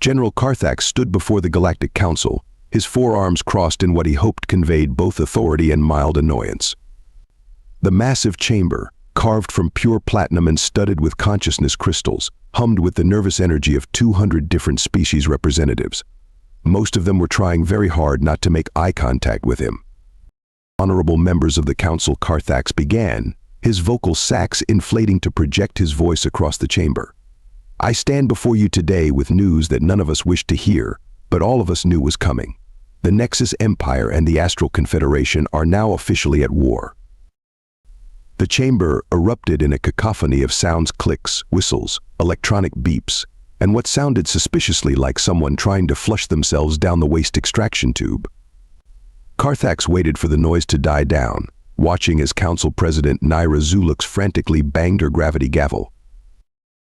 General Carthax stood before the Galactic Council, his forearms crossed in what he hoped conveyed both authority and mild annoyance. The massive chamber, carved from pure platinum and studded with consciousness crystals, hummed with the nervous energy of 200 different species representatives. Most of them were trying very hard not to make eye contact with him. Honorable members of the council, Carthax began, his vocal sacs inflating to project his voice across the chamber. I stand before you today with news that none of us wished to hear, but all of us knew was coming. The Nexus Empire and the Astral Confederation are now officially at war. The chamber erupted in a cacophony of sounds, clicks, whistles, electronic beeps, and what sounded suspiciously like someone trying to flush themselves down the waste extraction tube. Carthax waited for the noise to die down, watching as Council President Naira Zulux frantically banged her gravity gavel.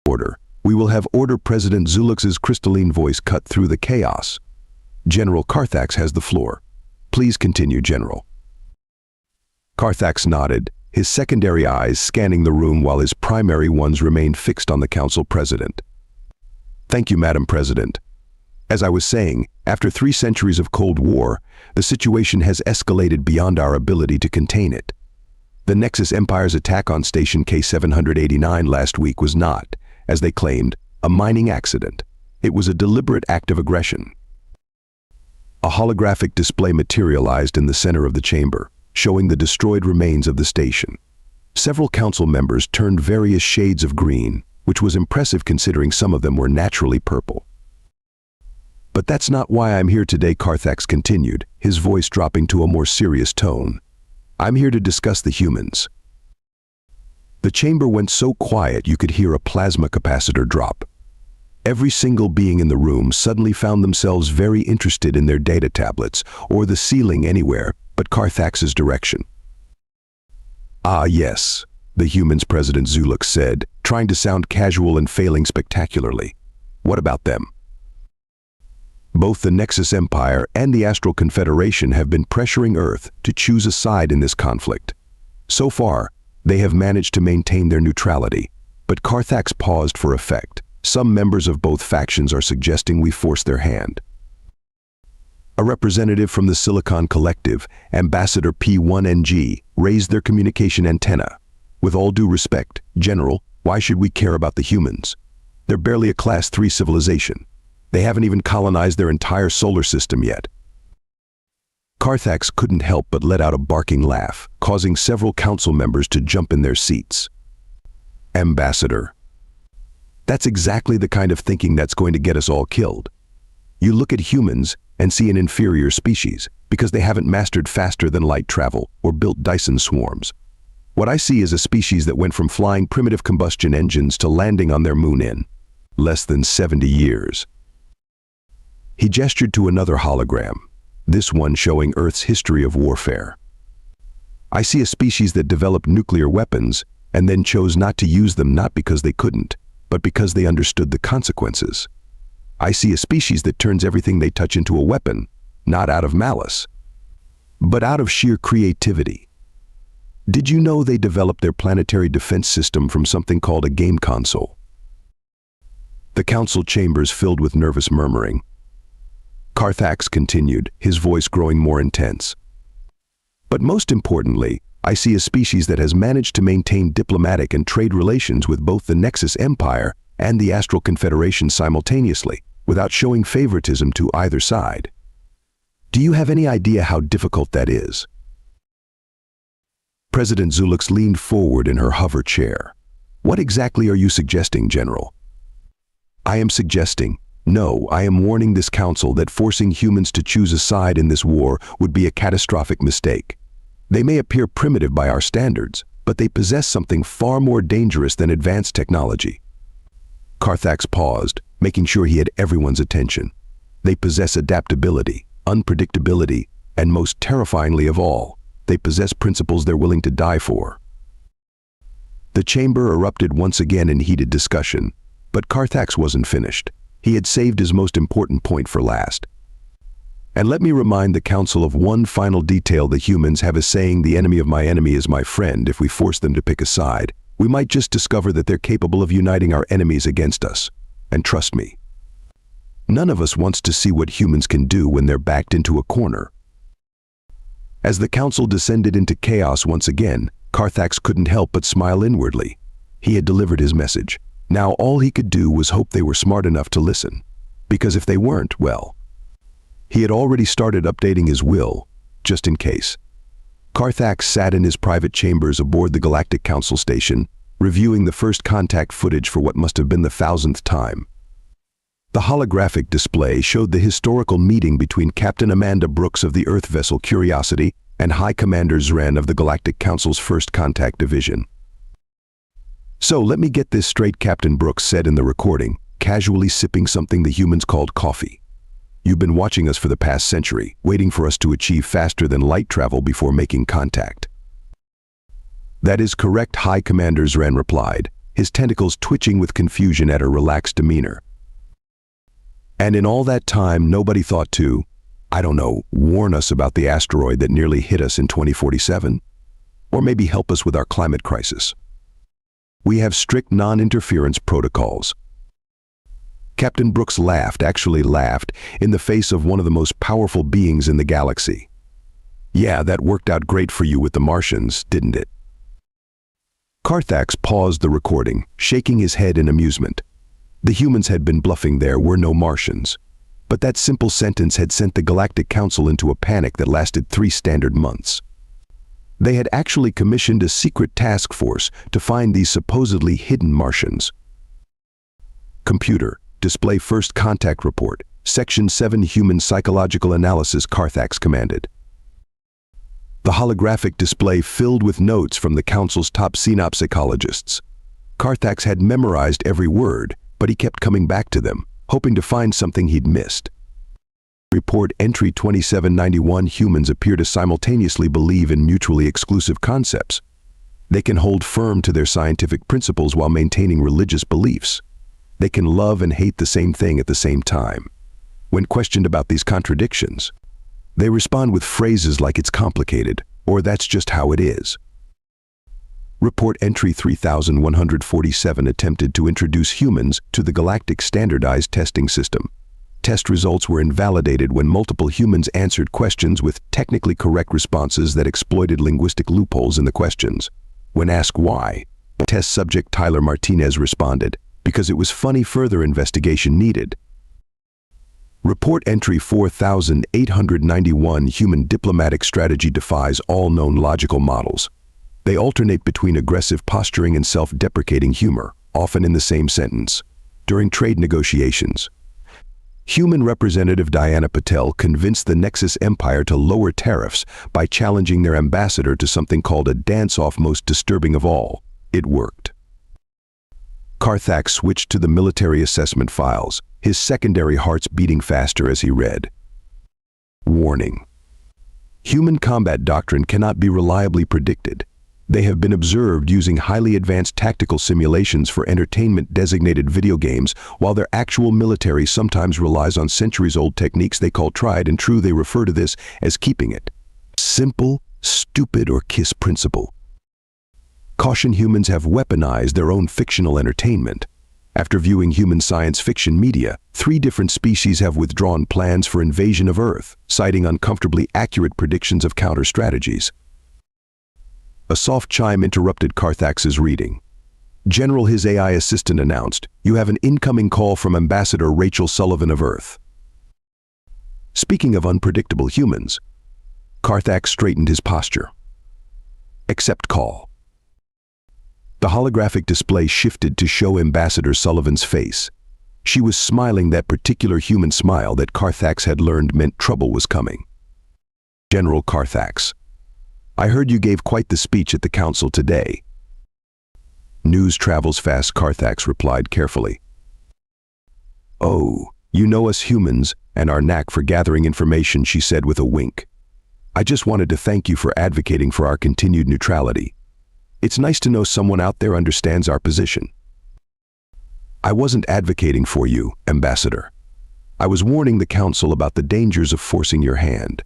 Order. We will have order. President Zulux's crystalline voice cut through the chaos. General Carthax has the floor. Please continue, General. Carthax nodded, his secondary eyes scanning the room while his primary ones remained fixed on the Council President. Thank you, Madam President. As I was saying, after 3 centuries of Cold War, the situation has escalated beyond our ability to contain it. The Nexus Empire's attack on Station K-789 last week was not, as they claimed, a mining accident. It was a deliberate act of aggression. A holographic display materialized in the center of the chamber, showing the destroyed remains of the station. Several council members turned various shades of green, which was impressive considering some of them were naturally purple. But that's not why I'm here today, Carthax continued, his voice dropping to a more serious tone. I'm here to discuss the humans. The chamber went so quiet you could hear a plasma capacitor drop. Every single being in the room suddenly found themselves very interested in their data tablets or the ceiling anywhere but Carthax's direction. Ah yes, the humans, President Zulux said, trying to sound casual and failing spectacularly. What about them? Both the Nexus Empire and the Astral Confederation have been pressuring Earth to choose a side in this conflict. So far, they have managed to maintain their neutrality, but Carthax paused for effect. Some members of both factions are suggesting we force their hand. A representative from the Silicon Collective, Ambassador P1NG, raised their communication antenna. With all due respect, General, why should we care about the humans? They're barely a Class 3 civilization. They haven't even colonized their entire solar system yet. Carthax couldn't help but let out a barking laugh, causing several council members to jump in their seats. Ambassador. That's exactly the kind of thinking that's going to get us all killed. You look at humans and see an inferior species because they haven't mastered faster than light travel or built Dyson swarms. What I see is a species that went from flying primitive combustion engines to landing on their moon in less than 70 years. He gestured to another hologram, this one showing Earth's history of warfare. I see a species that developed nuclear weapons and then chose not to use them, not because they couldn't, but because they understood the consequences. I see a species that turns everything they touch into a weapon, not out of malice, but out of sheer creativity. Did you know they developed their planetary defense system from something called a game console? The council chambers filled with nervous murmuring. Carthax continued, his voice growing more intense. But most importantly, I see a species that has managed to maintain diplomatic and trade relations with both the Nexus Empire and the Astral Confederation simultaneously, without showing favoritism to either side. Do you have any idea how difficult that is? President Zulux leaned forward in her hover chair. What exactly are you suggesting, General? I am suggesting, no, I am warning this council that forcing humans to choose a side in this war would be a catastrophic mistake. They may appear primitive by our standards, but they possess something far more dangerous than advanced technology. Carthax paused, making sure he had everyone's attention. They possess adaptability, unpredictability, and most terrifyingly of all, they possess principles they're willing to die for. The chamber erupted once again in heated discussion, but Carthax wasn't finished. He had saved his most important point for last. And let me remind the council of one final detail. The humans have a saying, the enemy of my enemy is my friend. If we force them to pick a side, we might just discover that they're capable of uniting our enemies against us. And trust me, None of us wants to see what humans can do when they're backed into a corner. As the council descended into chaos once again, Carthax couldn't help but smile inwardly. He had delivered his message. Now all he could do was hope they were smart enough to listen. Because if they weren't, well, he had already started updating his will, just in case. Carthax sat in his private chambers aboard the Galactic Council station, reviewing the first contact footage for what must have been the 1000th time. The holographic display showed the historical meeting between Captain Amanda Brooks of the Earth vessel Curiosity and High Commander Zren of the Galactic Council's First Contact Division. "So let me get this straight," Captain Brooks said in the recording, casually sipping something the humans called coffee. "You've been watching us for the past century, waiting for us to achieve faster than light travel before making contact." "That is correct," High Commander Zren replied, his tentacles twitching with confusion at her relaxed demeanor. "And in all that time, nobody thought to, I don't know, warn us about the asteroid that nearly hit us in 2047? Or maybe help us with our climate crisis? We have strict non-interference protocols." Captain Brooks laughed, actually laughed, in the face of one of the most powerful beings in the galaxy. "Yeah, that worked out great for you with the Martians, didn't it?" Carthax paused the recording, shaking his head in amusement. The humans had been bluffing. There were no Martians. But that simple sentence had sent the Galactic Council into a panic that lasted 3 standard months. They had actually commissioned a secret task force to find these supposedly hidden Martians. "Computer, display first contact report, Section 7 Human Psychological Analysis," Carthax commanded. The holographic display filled with notes from the Council's top synapsychologists. Carthax had memorized every word, but he kept coming back to them, hoping to find something he'd missed. Report entry 2791: humans appear to simultaneously believe in mutually exclusive concepts. They can hold firm to their scientific principles while maintaining religious beliefs. They can love and hate the same thing at the same time. When questioned about these contradictions, they respond with phrases like "it's complicated," or "that's just how it is." Report entry 3147 attempted to introduce humans to the Galactic Standardized Testing System. Test results were invalidated when multiple humans answered questions with technically correct responses that exploited linguistic loopholes in the questions. When asked why, test subject Tyler Martinez responded, "Because it was funny, further investigation needed." Report entry 4891: human diplomatic strategy defies all known logical models. They alternate between aggressive posturing and self-deprecating humor, often in the same sentence. During trade negotiations, Human Representative Diana Patel convinced the Nexus Empire to lower tariffs by challenging their ambassador to something called a dance-off. Most disturbing of all, it worked. Carthax switched to the military assessment files, his secondary hearts beating faster as he read. Warning. Human combat doctrine cannot be reliably predicted. They have been observed using highly advanced tactical simulations for entertainment-designated video games, while their actual military sometimes relies on centuries-old techniques they call tried and true. They refer to this as keeping it simple, stupid, or KISS principle. Caution: humans have weaponized their own fictional entertainment. After viewing human science fiction media, 3 different species have withdrawn plans for invasion of Earth, citing uncomfortably accurate predictions of counter-strategies. A soft chime interrupted Carthax's reading. General, his AI assistant announced, "You have an incoming call from Ambassador Rachel Sullivan of Earth." Speaking of unpredictable humans, Carthax straightened his posture. "Accept call." The holographic display shifted to show Ambassador Sullivan's face. She was smiling that particular human smile that Carthax had learned meant trouble was coming. "General Carthax, I heard you gave quite the speech at the council today." "News travels fast," Carthax replied carefully. "Oh, you know us humans and our knack for gathering information," she said with a wink. "I just wanted to thank you for advocating for our continued neutrality. It's nice to know someone out there understands our position." "I wasn't advocating for you, Ambassador. I was warning the council about the dangers of forcing your hand."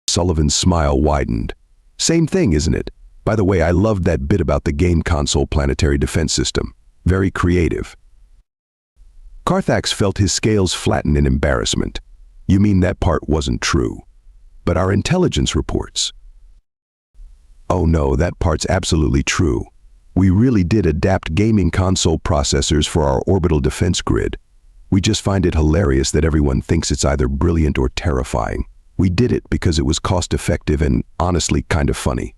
Sullivan's smile widened. "Same thing, isn't it? By the way, I loved that bit about the game console planetary defense system. Very creative." Carthax felt his scales flatten in embarrassment. You mean that part wasn't true? But our intelligence reports. Oh no, that part's absolutely true. We really did adapt gaming console processors for our orbital defense grid. We just find it hilarious that everyone thinks it's either brilliant or terrifying. We did it because it was cost-effective and, honestly, kind of funny.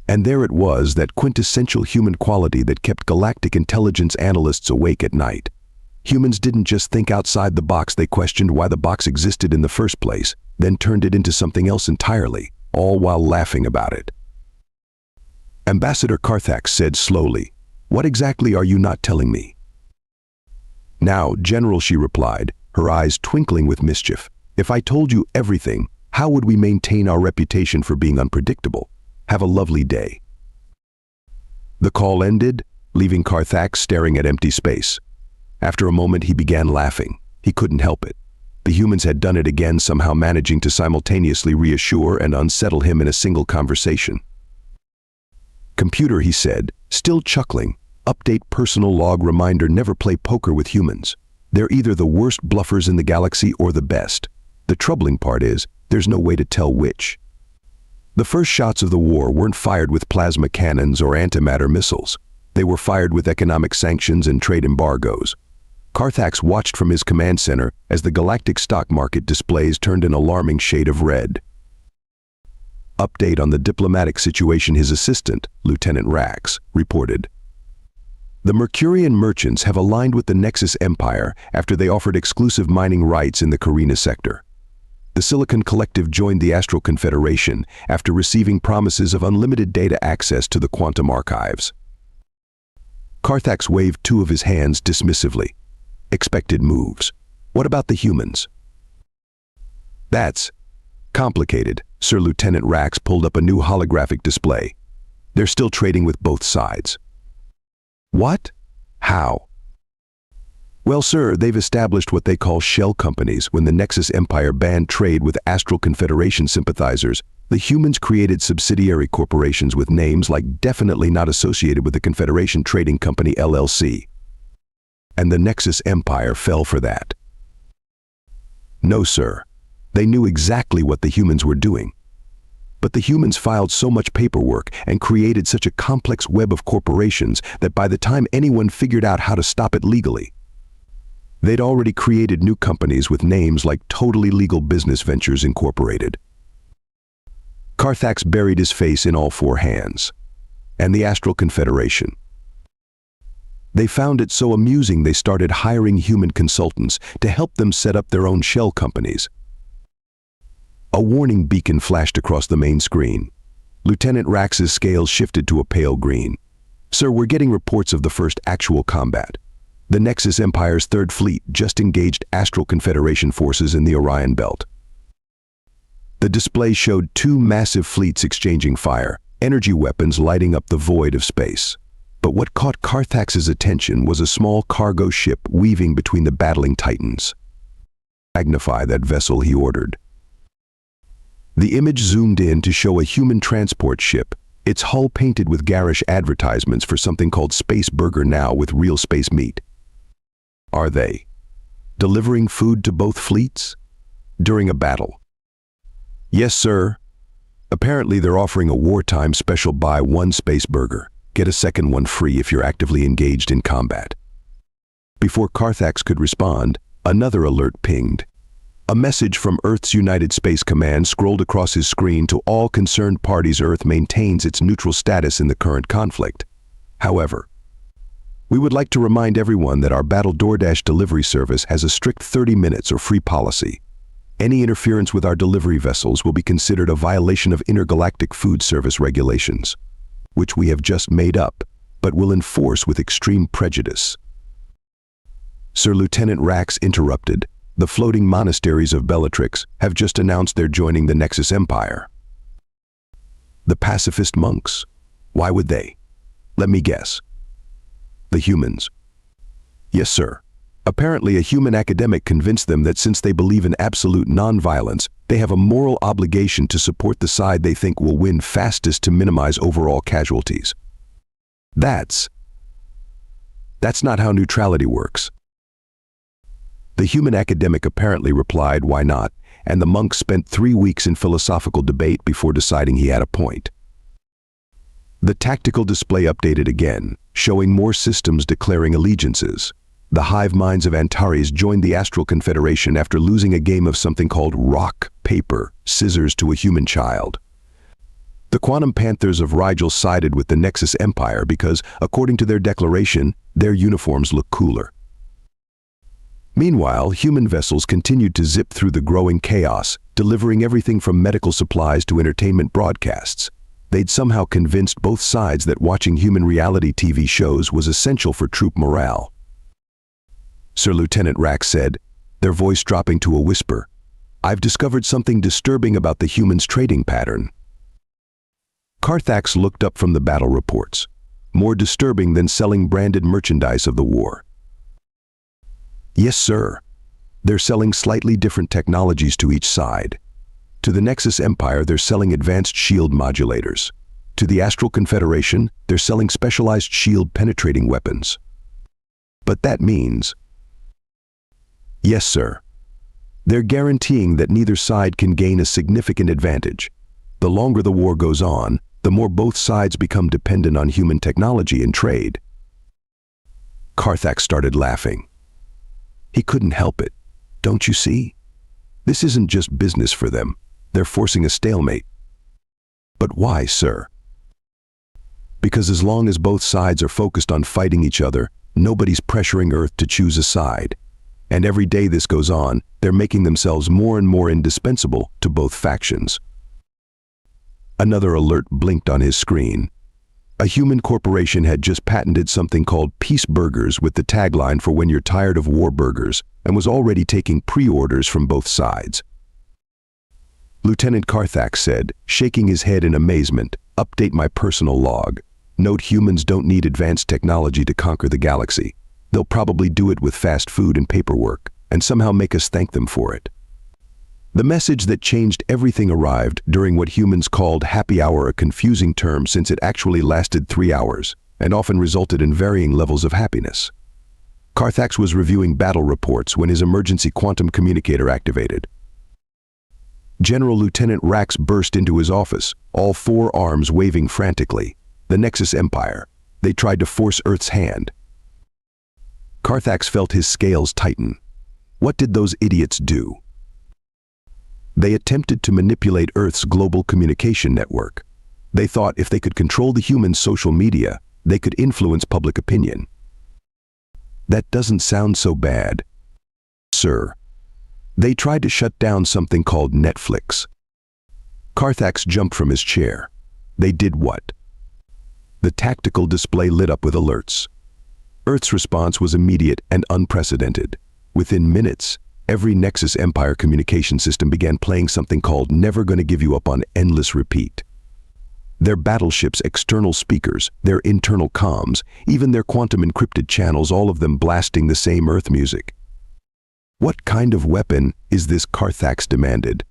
And there it was, that quintessential human quality that kept galactic intelligence analysts awake at night. Humans didn't just think outside the box, they questioned why the box existed in the first place, then turned it into something else entirely, all while laughing about it. Ambassador Carthax said slowly, "What exactly are you not telling me?" "Now, General," she replied, her eyes twinkling with mischief, "if I told you everything, how would we maintain our reputation for being unpredictable? Have a lovely day." The call ended, leaving Carthax staring at empty space. After a moment, he began laughing. He couldn't help it. The humans had done it again, somehow managing to simultaneously reassure and unsettle him in a single conversation. "Computer," he said, still chuckling, "update personal log reminder, never play poker with humans. They're either the worst bluffers in the galaxy or the best. The troubling part is, there's no way to tell which." The first shots of the war weren't fired with plasma cannons or antimatter missiles. They were fired with economic sanctions and trade embargoes. Carthax watched from his command center as the galactic stock market displays turned an alarming shade of red. Update on the diplomatic situation, his assistant, Lieutenant Rax, reported. The Mercurian merchants have aligned with the Nexus Empire after they offered exclusive mining rights in the Carina sector. The Silicon Collective joined the Astral Confederation after receiving promises of unlimited data access to the quantum archives. Carthax waved two of his hands dismissively. Expected moves. What about the humans? That's complicated. Sir Lieutenant Rax pulled up a new holographic display. They're still trading with both sides. What? How? Well, sir, they've established what they call shell companies. When the Nexus Empire banned trade with Astral Confederation sympathizers, the humans created subsidiary corporations with names like definitely not associated with the Confederation Trading Company LLC. And the Nexus Empire fell for that. No, sir. They knew exactly what the humans were doing. But the humans filed so much paperwork and created such a complex web of corporations that by the time anyone figured out how to stop it legally, they'd already created new companies with names like Totally Legal Business Ventures Incorporated. Carthax buried his face in all four hands. And the Astral Confederation. They found it so amusing they started hiring human consultants to help them set up their own shell companies. A warning beacon flashed across the main screen. Lieutenant Rax's scales shifted to a pale green. "Sir, we're getting reports of the first actual combat. The Nexus Empire's Third Fleet just engaged Astral Confederation forces in the Orion Belt." The display showed two massive fleets exchanging fire, energy weapons lighting up the void of space. But what caught Carthax's attention was a small cargo ship weaving between the battling titans. "Magnify that vessel," he ordered. The image zoomed in to show a human transport ship, its hull painted with garish advertisements for something called Space Burger Now with real space meat. Are they delivering food to both fleets? During a battle? Yes, sir. Apparently they're offering a wartime special: buy one space burger, get a second one free if you're actively engaged in combat. Before Carthax could respond, another alert pinged. A message from Earth's United Space Command scrolled across his screen to all concerned parties. Earth maintains its neutral status in the current conflict. However, we would like to remind everyone that our Battle DoorDash delivery service has a strict 30 minutes or free policy. Any interference with our delivery vessels will be considered a violation of intergalactic food service regulations, which we have just made up, but will enforce with extreme prejudice. Sir Lieutenant Rax interrupted. The floating monasteries of Bellatrix have just announced they're joining the Nexus Empire. The pacifist monks? Why would they? Let me guess. The humans? Yes, sir. Apparently a human academic convinced them that since they believe in absolute non-violence, they have a moral obligation to support the side they think will win fastest to minimize overall casualties. That's not how neutrality works. The human academic apparently replied, "Why not?" And the monk spent 3 weeks in philosophical debate before deciding he had a point. The tactical display updated again, showing more systems declaring allegiances. The hive minds of Antares joined the Astral Confederation after losing a game of something called rock, paper, scissors to a human child. The Quantum Panthers of Rigel sided with the Nexus Empire because, according to their declaration, their uniforms look cooler. Meanwhile, human vessels continued to zip through the growing chaos, delivering everything from medical supplies to entertainment broadcasts. They'd somehow convinced both sides that watching human reality TV shows was essential for troop morale. Sir Lieutenant Rax said, their voice dropping to a whisper, "I've discovered something disturbing about the humans' trading pattern." Carthax looked up from the battle reports. More disturbing than selling branded merchandise of the war. "Yes, sir. They're selling slightly different technologies to each side. To the Nexus Empire, they're selling advanced shield modulators. To the Astral Confederation, they're selling specialized shield-penetrating weapons. But that means..." "Yes, sir. They're guaranteeing that neither side can gain a significant advantage. The longer the war goes on, the more both sides become dependent on human technology and trade." Carthax started laughing. He couldn't help it. "Don't you see? This isn't just business for them. They're forcing a stalemate." "But why, sir?" "Because as long as both sides are focused on fighting each other, nobody's pressuring Earth to choose a side. And every day this goes on, they're making themselves more and more indispensable to both factions." Another alert blinked on his screen. A human corporation had just patented something called Peace Burgers with the tagline for when you're tired of war burgers, and was already taking pre-orders from both sides. Lieutenant Carthax said, shaking his head in amazement, "Update my personal log. Note humans don't need advanced technology to conquer the galaxy. They'll probably do it with fast food and paperwork, and somehow make us thank them for it." The message that changed everything arrived during what humans called happy hour, a confusing term since it actually lasted 3 hours, and often resulted in varying levels of happiness. Carthax was reviewing battle reports when his emergency quantum communicator activated. General Lieutenant Rax burst into his office, all 4 arms waving frantically. The Nexus Empire. They tried to force Earth's hand. Carthax felt his scales tighten. What did those idiots do? They attempted to manipulate Earth's global communication network. They thought if they could control the humans' social media, they could influence public opinion. That doesn't sound so bad, sir. They tried to shut down something called Netflix. Carthax jumped from his chair. They did what? The tactical display lit up with alerts. Earth's response was immediate and unprecedented. Within minutes, every Nexus Empire communication system began playing something called "Never Gonna Give You Up" on endless repeat. Their battleships' external speakers, their internal comms, even their quantum encrypted channels, all of them blasting the same Earth music. "What kind of weapon is this?" Carthax demanded.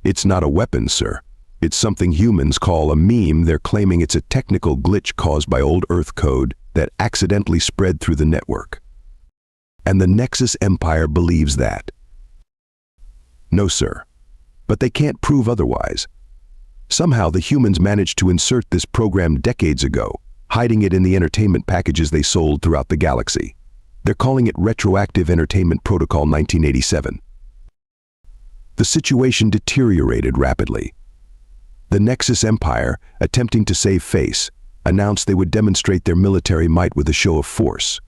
"It's not a weapon, sir. It's something humans call a meme. They're claiming it's a technical glitch caused by old Earth code that accidentally spread through the network. And the Nexus Empire believes that." "No, sir. But they can't prove otherwise. Somehow the humans managed to insert this program decades ago, hiding it in the entertainment packages they sold throughout the galaxy. They're calling it Retroactive Entertainment Protocol 1987. The situation deteriorated rapidly. The Nexus Empire, attempting to save face, announced they would demonstrate their military might with a show of force.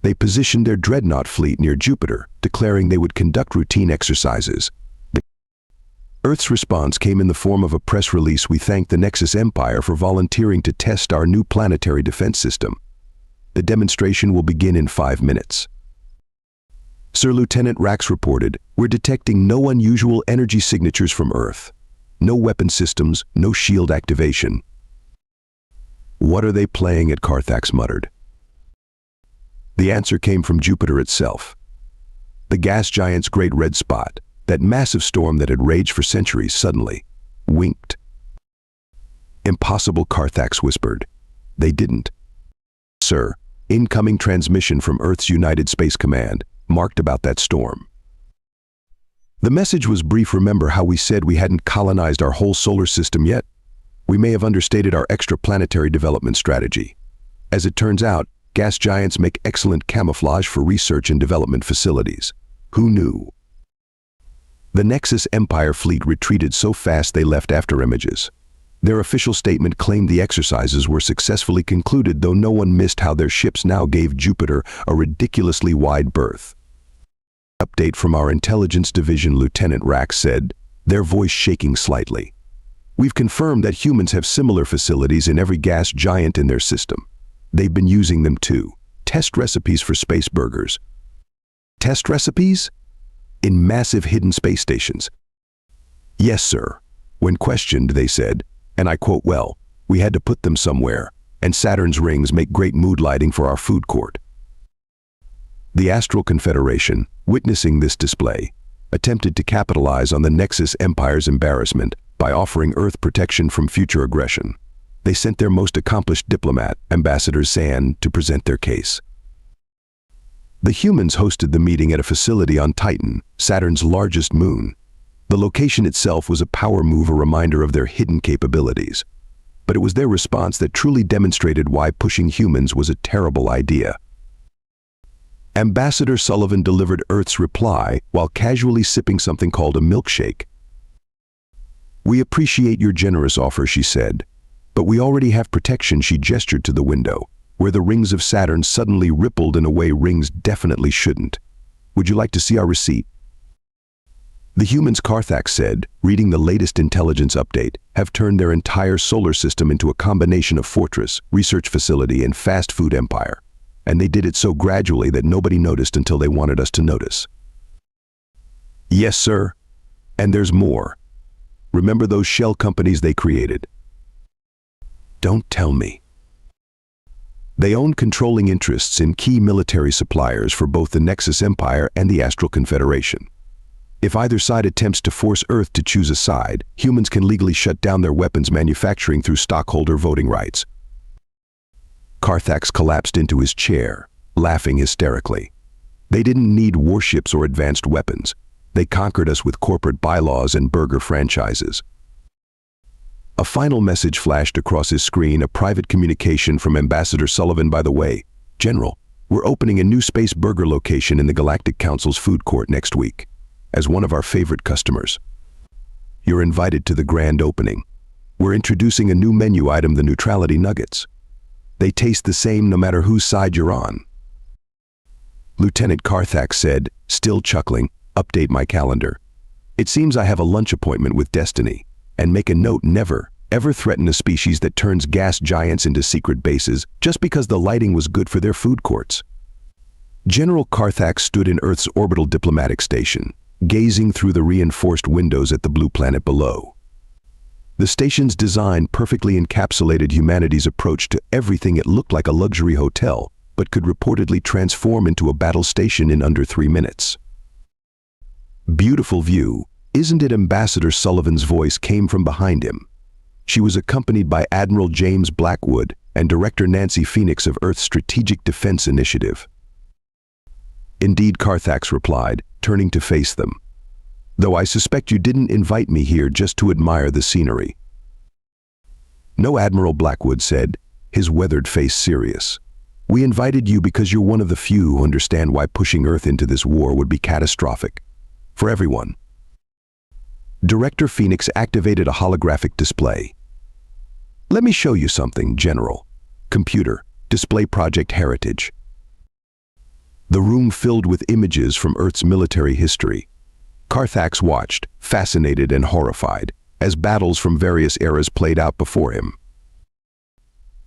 They positioned their dreadnought fleet near Jupiter, declaring they would conduct routine exercises. Earth's response came in the form of a press release: "We thank the Nexus Empire for volunteering to test our new planetary defense system. The demonstration will begin in 5 minutes." Sir Lieutenant Rax reported, "We're detecting no unusual energy signatures from Earth. No weapon systems, no shield activation." "What are they playing at?" Carthax muttered. The answer came from Jupiter itself. The gas giant's great red spot, that massive storm that had raged for centuries, suddenly winked. "Impossible," Carthax whispered. "They didn't." "Sir, incoming transmission from Earth's United Space Command. marked about that storm. The message was brief. Remember how we said we hadn't colonized our whole solar system yet? We may have understated our extraplanetary development strategy. As it turns out, gas giants make excellent camouflage for research and development facilities. Who knew? The Nexus Empire fleet retreated so fast they left after images. Their official statement claimed the exercises were successfully concluded, though no one missed how their ships now gave Jupiter a ridiculously wide berth. Update from our intelligence division, Lieutenant Rack said, their voice shaking slightly. We've confirmed that humans have similar facilities in every gas giant in their system. They've been using them too. Test recipes for space burgers. Test recipes? In massive hidden space stations. Yes, sir. When questioned, they said, and I quote, well, we had to put them somewhere, and Saturn's rings make great mood lighting for our food court. The Astral Confederation, witnessing this display, attempted to capitalize on the Nexus Empire's embarrassment by offering Earth protection from future aggression. They sent their most accomplished diplomat, Ambassador Zan, to present their case. The humans hosted the meeting at a facility on Titan, Saturn's largest moon. The location itself was a power move, a reminder of their hidden capabilities. But it was their response that truly demonstrated why pushing humans was a terrible idea. Ambassador Sullivan delivered Earth's reply while casually sipping something called a milkshake. We appreciate your generous offer, she said, but we already have protection. She gestured to the window, where the rings of Saturn suddenly rippled in a way rings definitely shouldn't. Would you like to see our receipt? The humans, Carthax said, reading the latest intelligence update, have turned their entire solar system into a combination of fortress, research facility, and fast food empire. And they did it so gradually that nobody noticed until they wanted us to notice. Yes, sir. And there's more. Remember those shell companies they created? Don't tell me. They own controlling interests in key military suppliers for both the Nexus Empire and the Astral Confederation. If either side attempts to force Earth to choose a side, humans can legally shut down their weapons manufacturing through stockholder voting rights. Carthax collapsed into his chair, laughing hysterically. They didn't need warships or advanced weapons. They conquered us with corporate bylaws and burger franchises. A final message flashed across his screen, a private communication from Ambassador Sullivan. By the way, General, we're opening a new space burger location in the Galactic Council's food court next week, as one of our favorite customers. You're invited to the grand opening. We're introducing a new menu item, the Neutrality Nuggets. They taste the same no matter whose side you're on. Lieutenant Carthax said, still chuckling, update my calendar. It seems I have a lunch appointment with Destiny, and make a note, never, ever threaten a species that turns gas giants into secret bases just because the lighting was good for their food courts. General Carthax stood in Earth's orbital diplomatic station, gazing through the reinforced windows at the blue planet below. The station's design perfectly encapsulated humanity's approach to everything. It looked like a luxury hotel, but could reportedly transform into a battle station in under 3 minutes. Beautiful view, isn't it? Ambassador Sullivan's voice came from behind him. She was accompanied by Admiral James Blackwood and Director Nancy Phoenix of Earth's Strategic Defense Initiative. Indeed, Carthax replied, turning to face them. Though I suspect you didn't invite me here just to admire the scenery. No, Admiral Blackwood said, his weathered face serious. We invited you because you're one of the few who understand why pushing Earth into this war would be catastrophic. For everyone. Director Phoenix activated a holographic display. Let me show you something, General. Computer, display Project Heritage. The room filled with images from Earth's military history. Carthax watched, fascinated and horrified, as battles from various eras played out before him.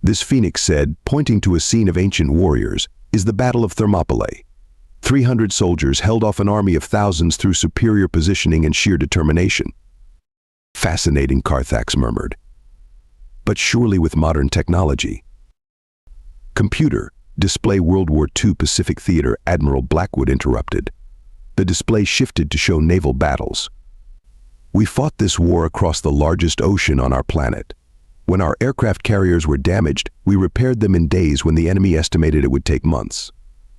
This, Phoenix said, pointing to a scene of ancient warriors, is the Battle of Thermopylae. 300 soldiers held off an army of thousands through superior positioning and sheer determination. Fascinating, Carthax murmured. But surely with modern technology. Computer, display World War II Pacific Theater, Admiral Blackwood interrupted. The display shifted to show naval battles. We fought this war across the largest ocean on our planet. When our aircraft carriers were damaged, we repaired them in days when the enemy estimated it would take months.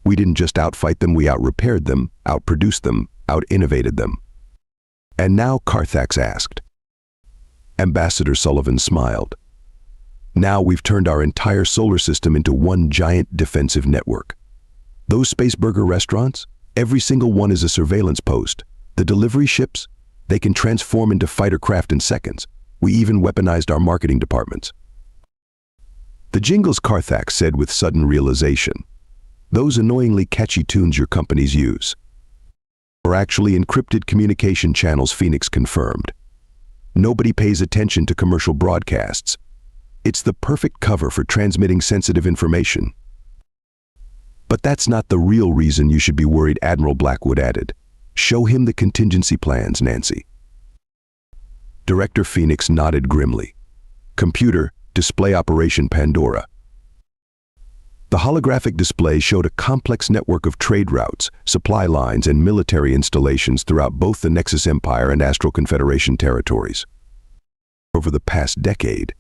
We didn't just outfight them, we out-repaired them, out-produced them, out-innovated them. And now Carthax asked. Ambassador Sullivan smiled. Now we've turned our entire solar system into one giant defensive network. Those space burger restaurants, every single one is a surveillance post. The delivery ships, they can transform into fighter craft in seconds. We even weaponized our marketing departments. The jingles, Carthax said with sudden realization. Those annoyingly catchy tunes your companies use are actually encrypted communication channels, Phoenix confirmed. Nobody pays attention to commercial broadcasts. It's the perfect cover for transmitting sensitive information. But that's not the real reason you should be worried, Admiral Blackwood added. Show him the contingency plans, Nancy. Director Phoenix nodded grimly. Computer, display Operation Pandora. The holographic display showed a complex network of trade routes, supply lines, and military installations throughout both the Nexus Empire and Astral Confederation territories. Over the past decade,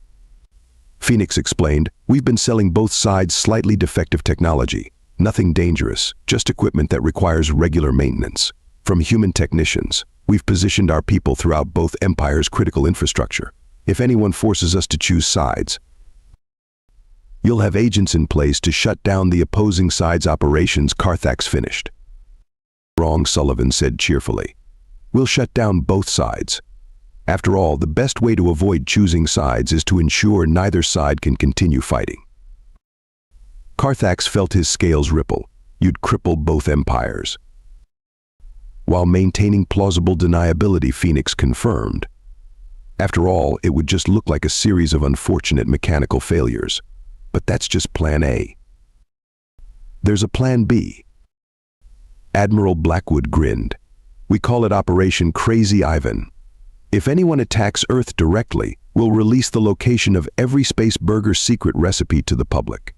Phoenix explained, we've been selling both sides slightly defective technology. Nothing dangerous, just equipment that requires regular maintenance. From human technicians, we've positioned our people throughout both empires' critical infrastructure. If anyone forces us to choose sides, you'll have agents in place to shut down the opposing side's operations, Carthax finished. Wrong, Sullivan said cheerfully. We'll shut down both sides. After all, the best way to avoid choosing sides is to ensure neither side can continue fighting. Carthax felt his scales ripple. You'd cripple both empires. While maintaining plausible deniability, Phoenix confirmed. After all, it would just look like a series of unfortunate mechanical failures. But that's just Plan A. There's a Plan B. Admiral Blackwood grinned. We call it Operation Crazy Ivan. If anyone attacks Earth directly, we'll release the location of every space burger's secret recipe to the public.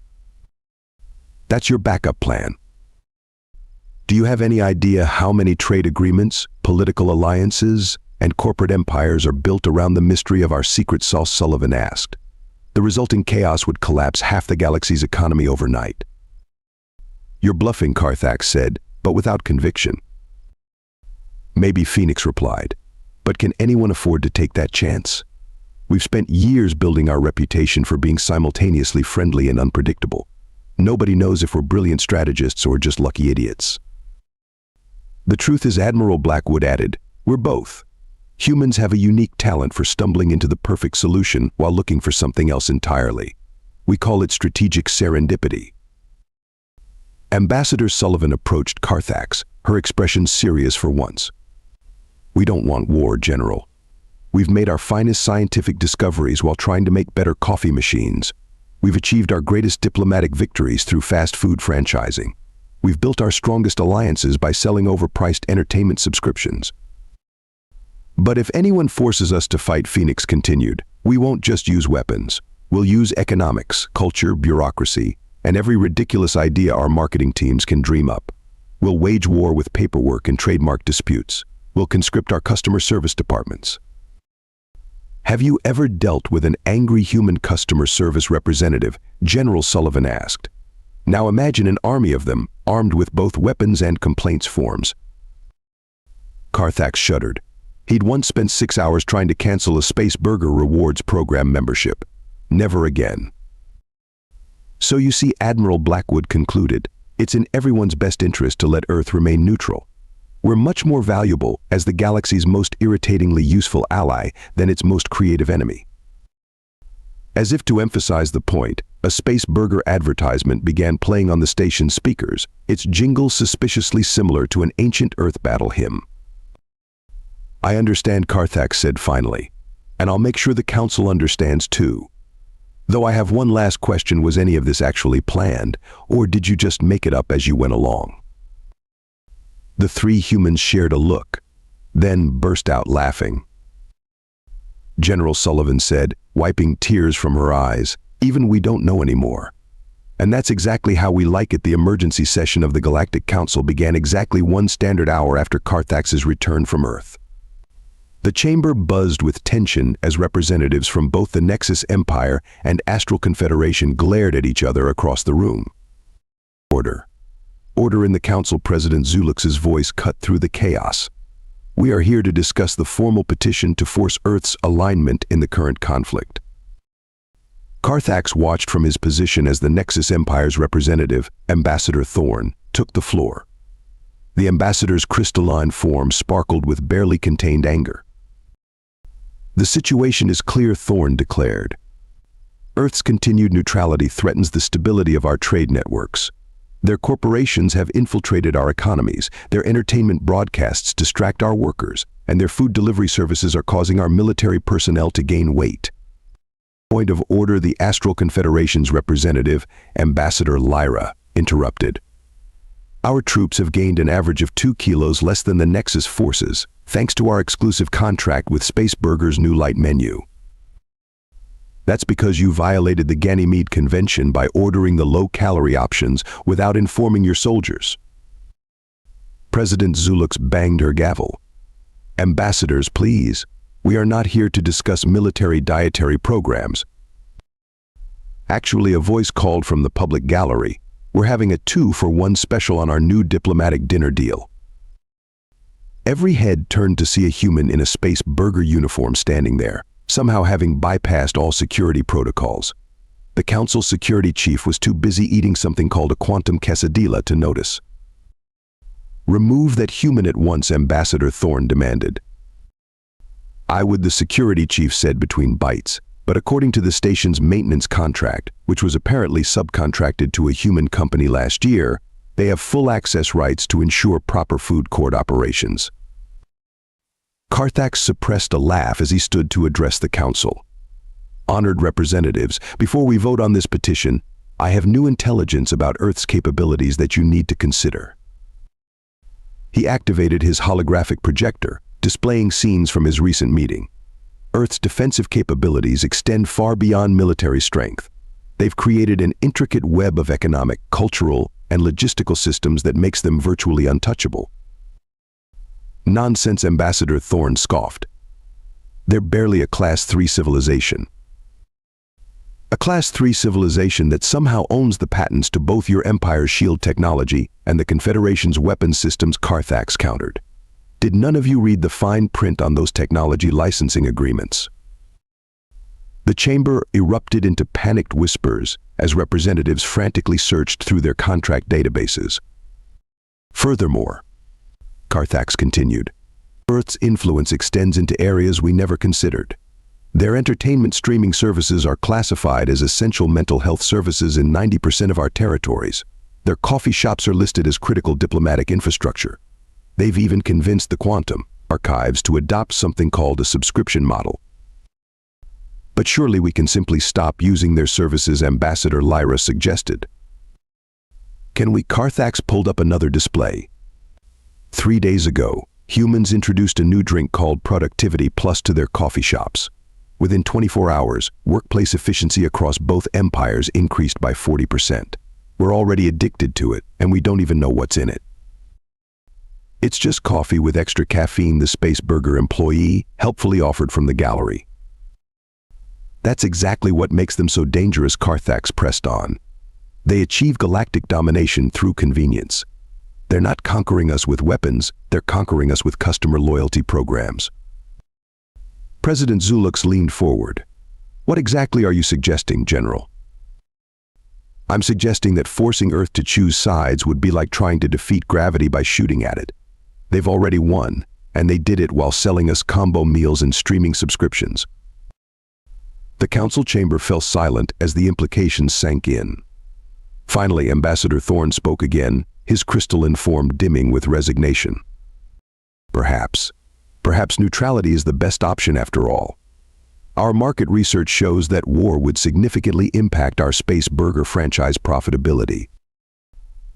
That's your backup plan. Do you have any idea how many trade agreements, political alliances, and corporate empires are built around the mystery of our secret sauce? Sullivan asked. The resulting chaos would collapse half the galaxy's economy overnight. You're bluffing, Carthax said, but without conviction. Maybe, Phoenix replied. But can anyone afford to take that chance? We've spent years building our reputation for being simultaneously friendly and unpredictable. Nobody knows if we're brilliant strategists or just lucky idiots. The truth is, Admiral Blackwood added, we're both. Humans have a unique talent for stumbling into the perfect solution while looking for something else entirely. We call it strategic serendipity. Ambassador Sullivan approached Carthax, her expression serious for once. We don't want war, General. We've made our finest scientific discoveries while trying to make better coffee machines. We've achieved our greatest diplomatic victories through fast food franchising. We've built our strongest alliances by selling overpriced entertainment subscriptions. But if anyone forces us to fight, Phoenix continued, we won't just use weapons. We'll use economics, culture, bureaucracy, and every ridiculous idea our marketing teams can dream up. We'll wage war with paperwork and trademark disputes. We'll conscript our customer service departments. Have you ever dealt with an angry human customer service representative? General Sullivan asked. Now imagine an army of them, armed with both weapons and complaints forms. Carthax shuddered. He'd once spent 6 hours trying to cancel a Space Burger Rewards program membership. Never again. So you see, Admiral Blackwood concluded, it's in everyone's best interest to let Earth remain neutral. We're much more valuable as the galaxy's most irritatingly useful ally than its most creative enemy. As if to emphasize the point, a Space Burger advertisement began playing on the station's speakers, its jingle suspiciously similar to an ancient Earth battle hymn. I understand, Carthax said finally, and I'll make sure the Council understands too. Though I have one last question, was any of this actually planned, or did you just make it up as you went along? The three humans shared a look, then burst out laughing. General Sullivan said, wiping tears from her eyes, even we don't know anymore. And that's exactly how we like it. The emergency session of the Galactic Council began exactly 1 standard hour after Carthax's return from Earth. The chamber buzzed with tension as representatives from both the Nexus Empire and Astral Confederation glared at each other across the room. Order. Order in the council. President Zulux's voice cut through the chaos. We are here to discuss the formal petition to force Earth's alignment in the current conflict. Carthax watched from his position as the Nexus Empire's representative, Ambassador Thorn, took the floor. The ambassador's crystalline form sparkled with barely contained anger. The situation is clear, Thorn declared. Earth's continued neutrality threatens the stability of our trade networks. Their corporations have infiltrated our economies, their entertainment broadcasts distract our workers, and their food delivery services are causing our military personnel to gain weight. Point of order. The Astral Confederation's representative, Ambassador Lyra, interrupted. Our troops have gained an average of 2 kilos less than the Nexus forces, thanks to our exclusive contract with Spaceburger's new light menu. That's because you violated the Ganymede Convention by ordering the low-calorie options without informing your soldiers. President Zulux banged her gavel. Ambassadors, please. We are not here to discuss military dietary programs. Actually, a voice called from the public gallery. We're having a 2-for-1 special on our new diplomatic dinner deal. Every head turned to see a human in a Space Burger uniform standing there, somehow having bypassed all security protocols. The council's security chief was too busy eating something called a quantum quesadilla to notice. Remove that human at once, Ambassador Thorn demanded. I would, the security chief said between bites, but according to the station's maintenance contract, which was apparently subcontracted to a human company last year, they have full access rights to ensure proper food court operations. Carthax suppressed a laugh as he stood to address the council. Honored representatives, before we vote on this petition, I have new intelligence about Earth's capabilities that you need to consider. He activated his holographic projector, displaying scenes from his recent meeting. Earth's defensive capabilities extend far beyond military strength. They've created an intricate web of economic, cultural, and logistical systems that makes them virtually untouchable. Nonsense, Ambassador Thorn scoffed. They're barely a Class 3 civilization. A Class 3 civilization that somehow owns the patents to both your Empire's shield technology and the Confederation's weapons systems, Carthax countered. Did none of you read the fine print on those technology licensing agreements? The chamber erupted into panicked whispers as representatives frantically searched through their contract databases. Furthermore, Carthax continued, Earth's influence extends into areas we never considered. Their entertainment streaming services are classified as essential mental health services in 90% of our territories. Their coffee shops are listed as critical diplomatic infrastructure. They've even convinced the Quantum Archives to adopt something called a subscription model. But surely we can simply stop using their services, Ambassador Lyra suggested. Can we? Carthax pulled up another display. 3 days ago, humans introduced a new drink called Productivity Plus to their coffee shops. Within 24 hours, workplace efficiency across both empires increased by 40%. We're already addicted to it, and we don't even know what's in it. It's just coffee with extra caffeine, the Spaceburger employee helpfully offered from the gallery. That's exactly what makes them so dangerous, Carthax pressed on. They achieve galactic domination through convenience. They're not conquering us with weapons, they're conquering us with customer loyalty programs. President Zulux leaned forward. What exactly are you suggesting, General? I'm suggesting that forcing Earth to choose sides would be like trying to defeat gravity by shooting at it. They've already won, and they did it while selling us combo meals and streaming subscriptions. The council chamber fell silent as the implications sank in. Finally, Ambassador Thorn spoke again, his crystalline form dimming with resignation. Perhaps neutrality is the best option after all. Our market research shows that war would significantly impact our Spaceburger franchise profitability.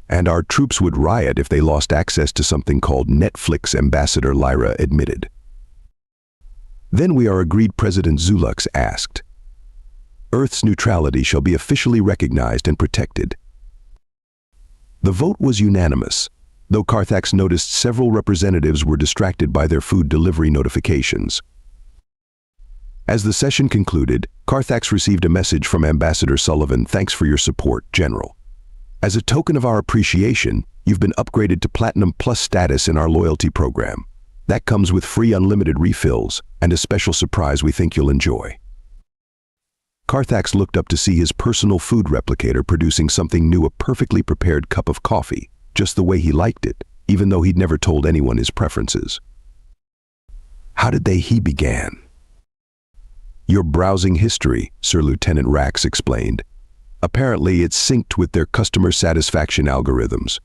And our troops would riot if they lost access to something called Netflix, Ambassador Lyra admitted. Then we are agreed, President Zulux asked. Earth's neutrality shall be officially recognized and protected. The vote was unanimous, though Carthax noticed several representatives were distracted by their food delivery notifications. As the session concluded, Carthax received a message from Ambassador Sullivan. Thanks for your support, General. As a token of our appreciation, You've been upgraded to Platinum Plus status in our loyalty program. That comes with free unlimited refills and a special surprise we think you'll enjoy. Carthax looked up to see his personal food replicator producing something new, a perfectly prepared cup of coffee, just the way he liked it, even though he'd never told anyone his preferences. How did he began? Your browsing history, Sir Lieutenant Rax explained. Apparently, it's synced with their customer satisfaction algorithms.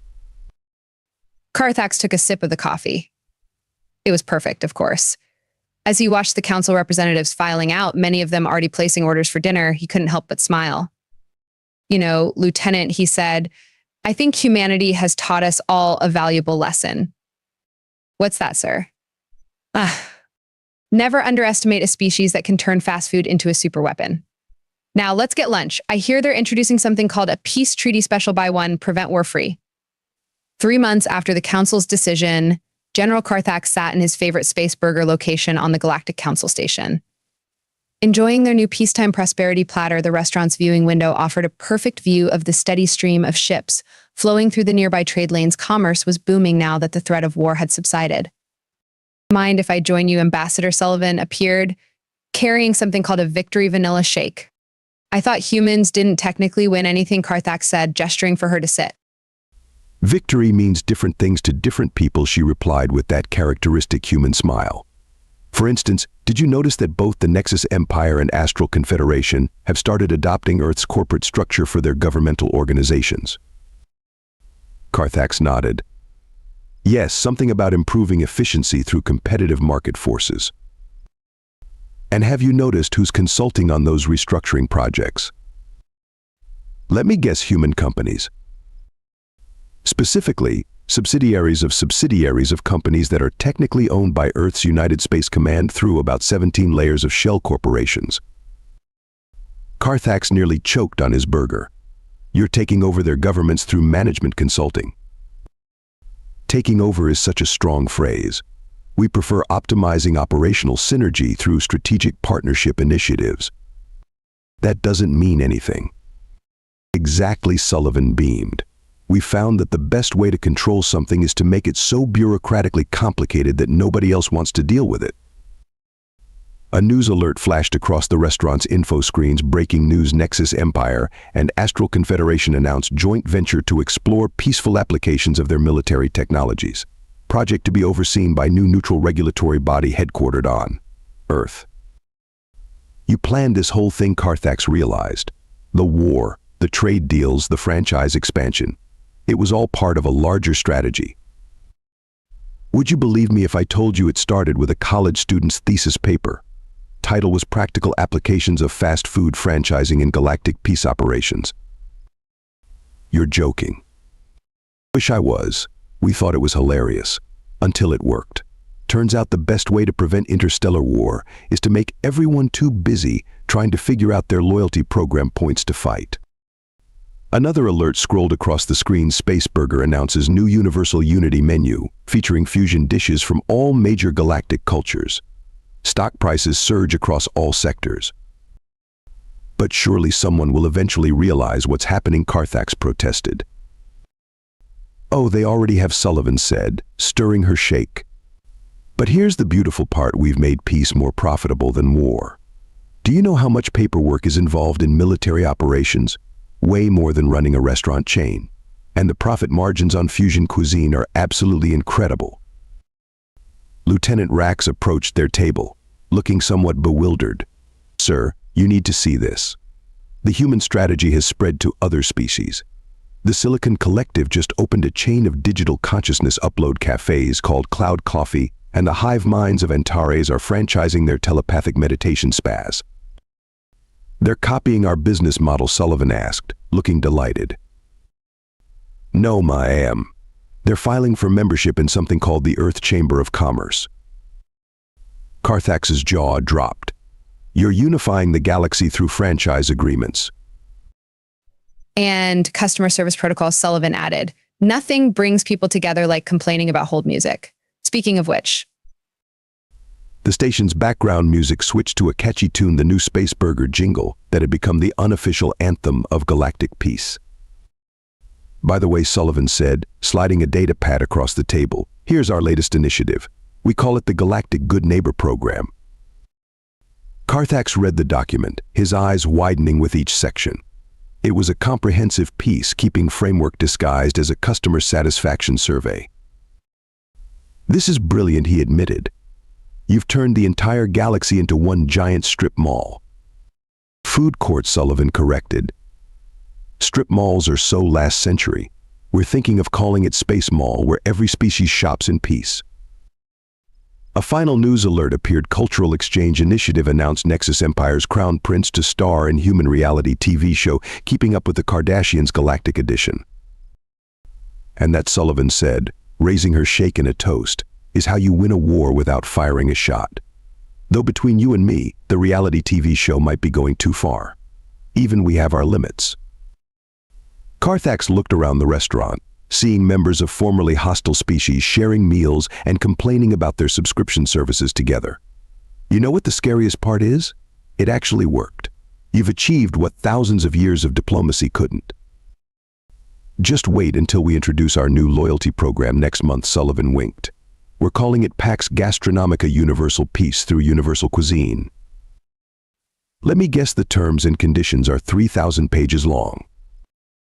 Carthax took a sip of the coffee. It was perfect, of course. As he watched the council representatives filing out, many of them already placing orders for dinner, he couldn't help but smile. You know, Lieutenant, he said, I think humanity has taught us all a valuable lesson. What's that, sir? Never underestimate a species that can turn fast food into a superweapon. Now, let's get lunch. I hear they're introducing something called a peace treaty special buy one, prevent war free. 3 months after the council's decision, General Carthax sat in his favorite space burger location on the Galactic Council station. Enjoying their new peacetime prosperity platter, the restaurant's viewing window offered a perfect view of the steady stream of ships flowing through the nearby trade lanes. Commerce was booming now that the threat of war had subsided. Mind if I join you? Ambassador Sullivan appeared, carrying something called a victory vanilla shake. I thought humans didn't technically win anything, Carthax said, gesturing for her to sit. Victory means different things to different people, she replied with that characteristic human smile. For instance, did you notice that both the Nexus Empire and Astral Confederation have started adopting Earth's corporate structure for their governmental organizations? Carthax nodded. Yes, something about improving efficiency through competitive market forces. And have you noticed who's consulting on those restructuring projects? Let me guess, human companies. Specifically, subsidiaries of companies that are technically owned by Earth's United Space Command through about 17 layers of shell corporations. Carthax nearly choked on his burger. You're taking over their governments through management consulting. Taking over is such a strong phrase. We prefer optimizing operational synergy through strategic partnership initiatives. That doesn't mean anything. Exactly, Sullivan beamed. We found that the best way to control something is to make it so bureaucratically complicated that nobody else wants to deal with it. A news alert flashed across the restaurant's info screens. Breaking news: Nexus Empire and Astral Confederation announced joint venture to explore peaceful applications of their military technologies. Project to be overseen by new neutral regulatory body headquartered on Earth. You planned this whole thing, Carthax realized. The war, the trade deals, the franchise expansion. It was all part of a larger strategy. Would you believe me if I told you it started with a college student's thesis paper? Title was Practical Applications of Fast Food Franchising in Galactic Peace Operations. You're joking. Wish I was. We thought it was hilarious. Until it worked. Turns out the best way to prevent interstellar war is to make everyone too busy trying to figure out their loyalty program points to fight. Another alert scrolled across the screen. Spaceburger announces new Universal Unity menu featuring fusion dishes from all major galactic cultures. Stock prices surge across all sectors. But surely someone will eventually realize what's happening, Carthax protested. Oh, they already have, Sullivan said, stirring her shake. But here's the beautiful part: we've made peace more profitable than war. Do you know how much paperwork is involved in military operations? Way more than running a restaurant chain. And the profit margins on fusion cuisine are absolutely incredible. Lieutenant Rax approached their table, looking somewhat bewildered. Sir, you need to see this. The human strategy has spread to other species. The Silicon Collective just opened a chain of digital consciousness upload cafes called Cloud Coffee, and the hive minds of Antares are franchising their telepathic meditation spas. They're copying our business model, Sullivan asked, looking delighted. No, ma'am. They're filing for membership in something called the Earth Chamber of Commerce. Carthax's jaw dropped. You're unifying the galaxy through franchise agreements. And customer service protocols, Sullivan added. Nothing brings people together like complaining about hold music. Speaking of which. The station's background music switched to a catchy tune, the new Spaceburger jingle that had become the unofficial anthem of galactic peace. By the way, Sullivan said, sliding a data pad across the table, here's our latest initiative. We call it the Galactic Good Neighbor Program. Carthax read the document, his eyes widening with each section. It was a comprehensive peacekeeping framework disguised as a customer satisfaction survey. This is brilliant, he admitted. You've turned the entire galaxy into one giant strip mall. Food court, Sullivan corrected. Strip malls are so last century. We're thinking of calling it Space Mall, where every species shops in peace. A final news alert appeared. Cultural Exchange Initiative announced Nexus Empire's Crown Prince to star in human reality TV show Keeping Up with the Kardashians Galactic Edition. And that, Sullivan said, raising her shake in a toast, is how you win a war without firing a shot. Though between you and me, the reality TV show might be going too far. Even we have our limits. Carthax looked around the restaurant, seeing members of formerly hostile species sharing meals and complaining about their subscription services together. You know what the scariest part is? It actually worked. You've achieved what thousands of years of diplomacy couldn't. Just wait until we introduce our new loyalty program next month, Sullivan winked. We're calling it Pax Gastronomica Universal Peace through Universal Cuisine. Let me guess, the terms and conditions are 3,000 pages long.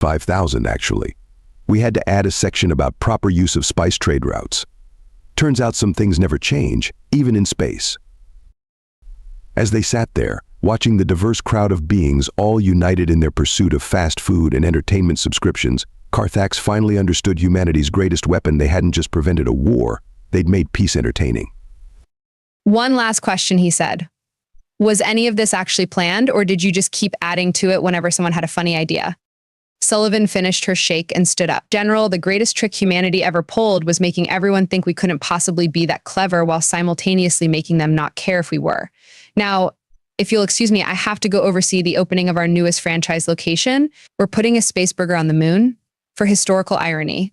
5,000, actually. We had to add a section about proper use of spice trade routes. Turns out some things never change, even in space. As they sat there, watching the diverse crowd of beings all united in their pursuit of fast food and entertainment subscriptions, Carthax finally understood humanity's greatest weapon. They hadn't just prevented a war, they'd made peace entertaining. One last question, he said. Was any of this actually planned, or did you just keep adding to it whenever someone had a funny idea? Sullivan finished her shake and stood up. General, the greatest trick humanity ever pulled was making everyone think we couldn't possibly be that clever while simultaneously making them not care if we were. Now, if you'll excuse me, I have to go oversee the opening of our newest franchise location. We're putting a space burger on the moon, for historical irony.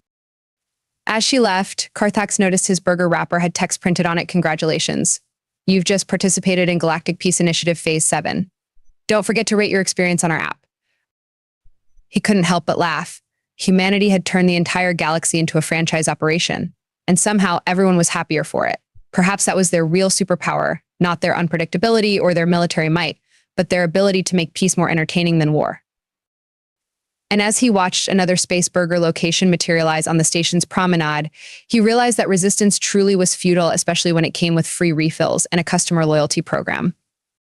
As she left, Carthax noticed his burger wrapper had text printed on it, "Congratulations. You've just participated in Galactic Peace Initiative Phase 7. Don't forget to rate your experience on our app." He couldn't help but laugh. Humanity had turned the entire galaxy into a franchise operation, and somehow everyone was happier for it. Perhaps that was their real superpower, not their unpredictability or their military might, but their ability to make peace more entertaining than war. And as he watched another space burger location materialize on the station's promenade, he realized that resistance truly was futile, especially when it came with free refills and a customer loyalty program.